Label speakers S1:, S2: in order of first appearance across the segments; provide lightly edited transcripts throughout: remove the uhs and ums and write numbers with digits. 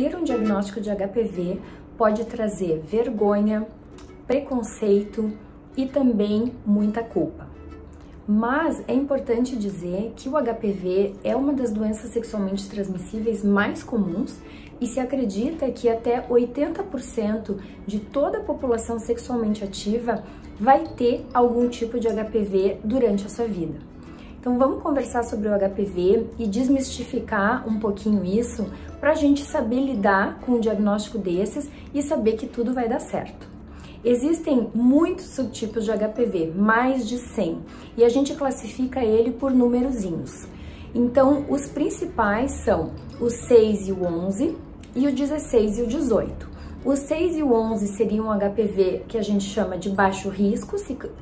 S1: ter um diagnóstico de HPV pode trazer vergonha, preconceito e também muita culpa. Mas é importante dizer que o HPV é uma das doenças sexualmente transmissíveis mais comuns e se acredita que até 80% de toda a população sexualmente ativa vai ter algum tipo de HPV durante a sua vida. Então vamos conversar sobre o HPV e desmistificar um pouquinho isso para a gente saber lidar com um diagnóstico desses e saber que tudo vai dar certo. Existem muitos subtipos de HPV, mais de 100, e a gente classifica ele por numerozinhos. Então, os principais são o 6 e o 11 e o 16 e o 18. O 6 e o 11 seriam um HPV que a gente chama de baixo risco,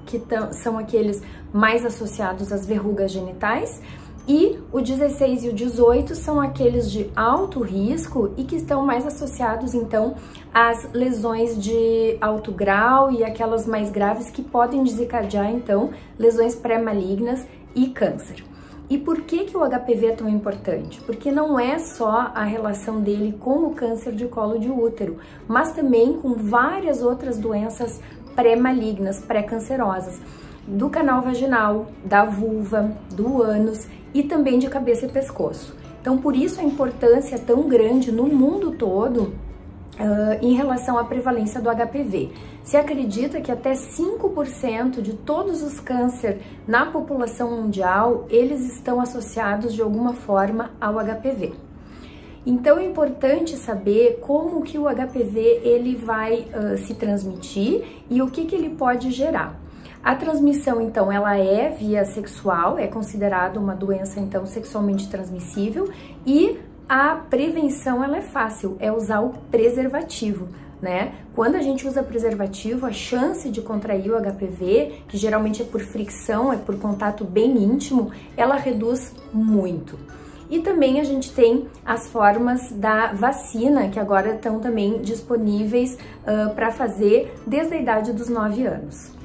S1: que são aqueles mais associados às verrugas genitais, e o 16 e o 18 são aqueles de alto risco e que estão mais associados, então, às lesões de alto grau e aquelas mais graves que podem desencadear, então, lesões pré-malignas e câncer. E por que o HPV é tão importante? Porque não é só a relação dele com o câncer de colo de útero, mas também com várias outras doenças pré-malignas, pré-cancerosas, do canal vaginal, da vulva, do ânus e também de cabeça e pescoço. Então, por isso a importância tão grande no mundo todo em relação à prevalência do HPV. Se acredita que até 5% de todos os cânceres na população mundial, eles estão associados de alguma forma ao HPV. Então é importante saber como que o HPV ele vai se transmitir e o que ele pode gerar. A transmissão, então, ela é via sexual, é considerada uma doença, então, sexualmente transmissível, e a prevenção, ela é fácil, é usar o preservativo, né? Quando a gente usa preservativo, a chance de contrair o HPV, que geralmente é por fricção, é por contato bem íntimo, ela reduz muito. E também a gente tem as formas da vacina, que agora estão também disponíveis para fazer desde a idade dos 9 anos.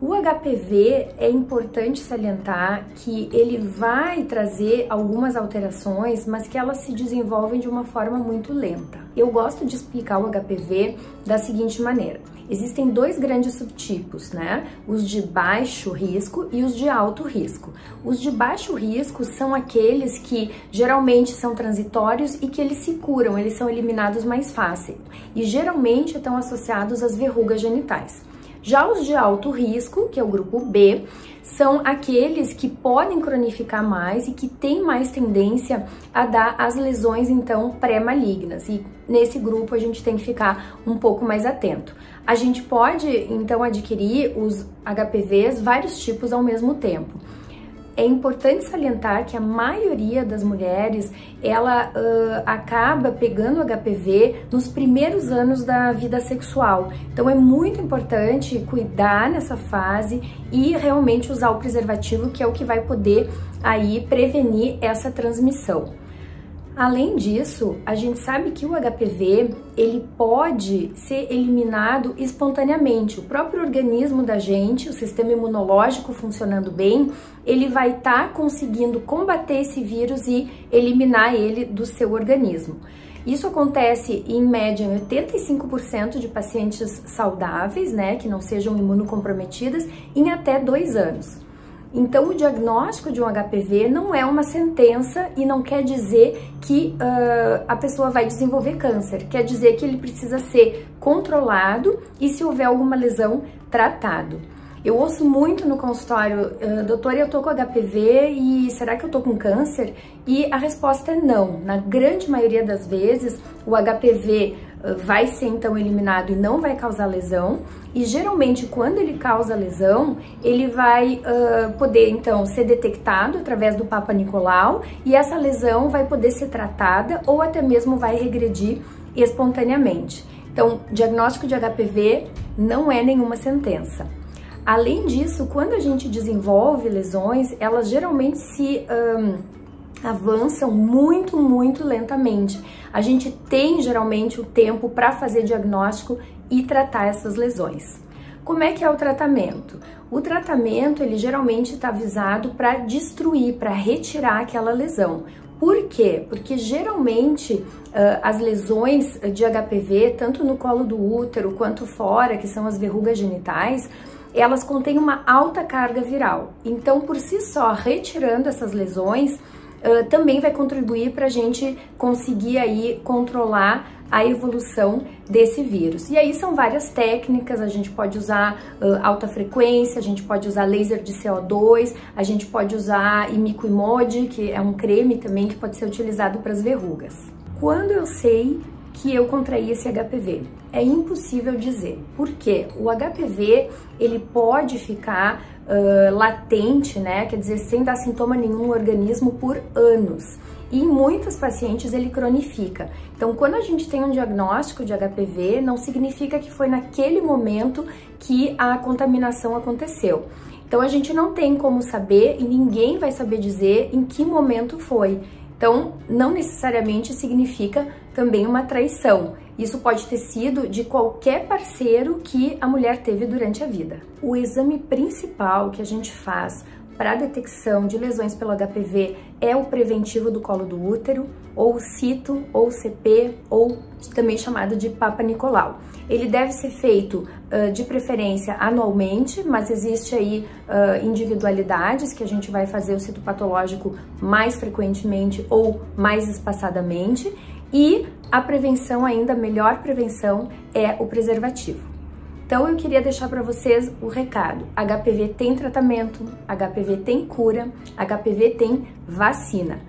S1: O HPV é importante salientar que ele vai trazer algumas alterações, mas que elas se desenvolvem de uma forma muito lenta. Eu gosto de explicar o HPV da seguinte maneira. Existem dois grandes subtipos, né? Os de baixo risco e os de alto risco. Os de baixo risco são aqueles que geralmente são transitórios e que eles se curam, eles são eliminados mais fácil e geralmente estão associados às verrugas genitais. Já os de alto risco, que é o grupo B, são aqueles que podem cronificar mais e que têm mais tendência a dar as lesões, então, pré-malignas. E nesse grupo a gente tem que ficar um pouco mais atento. A gente pode, então, adquirir os HPVs, vários tipos ao mesmo tempo. É importante salientar que a maioria das mulheres, ela acaba pegando HPV nos primeiros anos da vida sexual. Então é muito importante cuidar nessa fase e realmente usar o preservativo, que é o que vai poder aí prevenir essa transmissão. Além disso, a gente sabe que o HPV, ele pode ser eliminado espontaneamente. O próprio organismo da gente, o sistema imunológico funcionando bem, ele vai estar conseguindo combater esse vírus e eliminar ele do seu organismo. Isso acontece em média em 85% de pacientes saudáveis, né, que não sejam imunocomprometidas, em até 2 anos. Então, o diagnóstico de um HPV não é uma sentença e não quer dizer que a pessoa vai desenvolver câncer. Quer dizer que ele precisa ser controlado e, se houver alguma lesão, tratado. Eu ouço muito no consultório, doutora, eu tô com HPV e será que eu tô com câncer? E a resposta é não. Na grande maioria das vezes, o HPV vai ser então eliminado e não vai causar lesão. E geralmente, quando ele causa lesão, ele vai poder então ser detectado através do Papa Nicolau e essa lesão vai poder ser tratada ou até mesmo vai regredir espontaneamente. Então, diagnóstico de HPV não é nenhuma sentença. Além disso, quando a gente desenvolve lesões, elas geralmente se avançam muito lentamente. A gente tem geralmente o tempo para fazer diagnóstico e tratar essas lesões. Como é que é o tratamento? O tratamento, ele geralmente está visado para destruir, para retirar aquela lesão. Por quê? Porque geralmente as lesões de HPV, tanto no colo do útero quanto fora, que são as verrugas genitais, elas contêm uma alta carga viral. Então, por si só, retirando essas lesões, também vai contribuir para a gente conseguir aí controlar a evolução desse vírus. E aí são várias técnicas, a gente pode usar alta frequência, a gente pode usar laser de CO2, a gente pode usar imiquimod, que é um creme também que pode ser utilizado para as verrugas. Quando eu sei que eu contraí esse HPV? É impossível dizer. Por quê? O HPV, ele pode ficar latente, né? Quer dizer, sem dar sintoma nenhum no organismo por anos. E em muitos pacientes ele cronifica. Então, quando a gente tem um diagnóstico de HPV, não significa que foi naquele momento que a contaminação aconteceu. Então, a gente não tem como saber e ninguém vai saber dizer em que momento foi. Então, não necessariamente significa também uma traição. Isso pode ter sido de qualquer parceiro que a mulher teve durante a vida. O exame principal que a gente faz para a detecção de lesões pelo HPV é o preventivo do colo do útero, ou cito, ou CP, ou também chamado de Papa Nicolau. Ele deve ser feito de preferência anualmente, mas existe aí individualidades que a gente vai fazer o citopatológico mais frequentemente ou mais espaçadamente. E a prevenção, ainda a melhor prevenção, é o preservativo. Então eu queria deixar para vocês o recado: HPV tem tratamento, HPV tem cura, HPV tem vacina.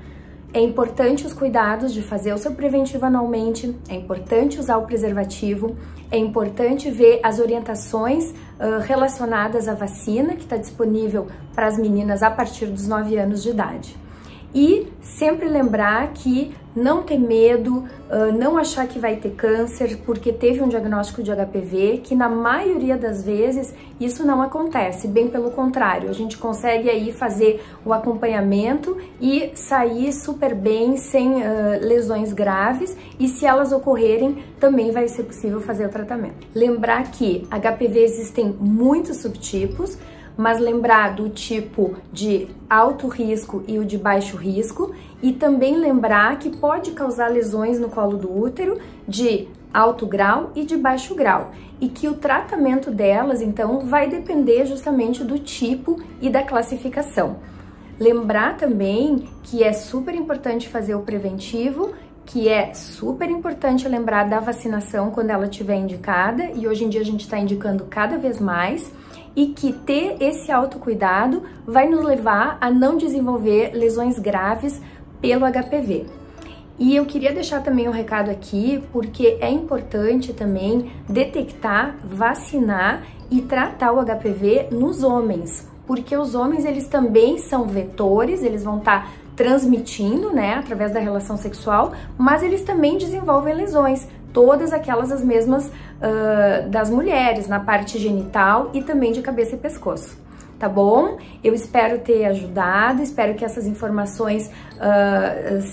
S1: É importante os cuidados de fazer o seu preventivo anualmente, é importante usar o preservativo, é importante ver as orientações relacionadas à vacina que está disponível para as meninas a partir dos 9 anos de idade. E sempre lembrar que não ter medo, não achar que vai ter câncer porque teve um diagnóstico de HPV, que na maioria das vezes isso não acontece, bem pelo contrário, a gente consegue aí fazer o acompanhamento e sair super bem, sem lesões graves, e se elas ocorrerem, também vai ser possível fazer o tratamento. Lembrar que HPV existem muitos subtipos, mas lembrar do tipo de alto risco e o de baixo risco, e também lembrar que pode causar lesões no colo do útero de alto grau e de baixo grau, e que o tratamento delas, então, vai depender justamente do tipo e da classificação. Lembrar também que é super importante fazer o preventivo, que é super importante lembrar da vacinação quando ela estiver indicada, e hoje em dia a gente está indicando cada vez mais, e que ter esse autocuidado vai nos levar a não desenvolver lesões graves pelo HPV. E eu queria deixar também um recado aqui, porque é importante também detectar, vacinar e tratar o HPV nos homens, porque os homens, eles também são vetores, eles vão estar transmitindo, né, através da relação sexual, mas eles também desenvolvem lesões, todas aquelas as mesmas das mulheres, na parte genital e também de cabeça e pescoço. Tá bom? Eu espero ter ajudado, espero que essas informações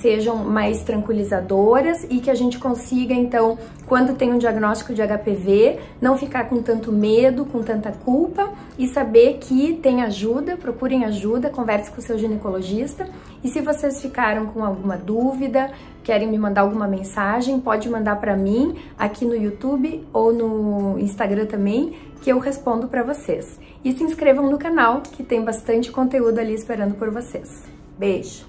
S1: sejam mais tranquilizadoras e que a gente consiga, então, quando tem um diagnóstico de HPV, não ficar com tanto medo, com tanta culpa, e saber que tem ajuda, procurem ajuda, converse com o seu ginecologista. E se vocês ficaram com alguma dúvida, querem me mandar alguma mensagem, pode mandar para mim aqui no YouTube ou no Instagram também, que eu respondo para vocês. E se inscrevam no canal, que tem bastante conteúdo ali esperando por vocês. Beijo!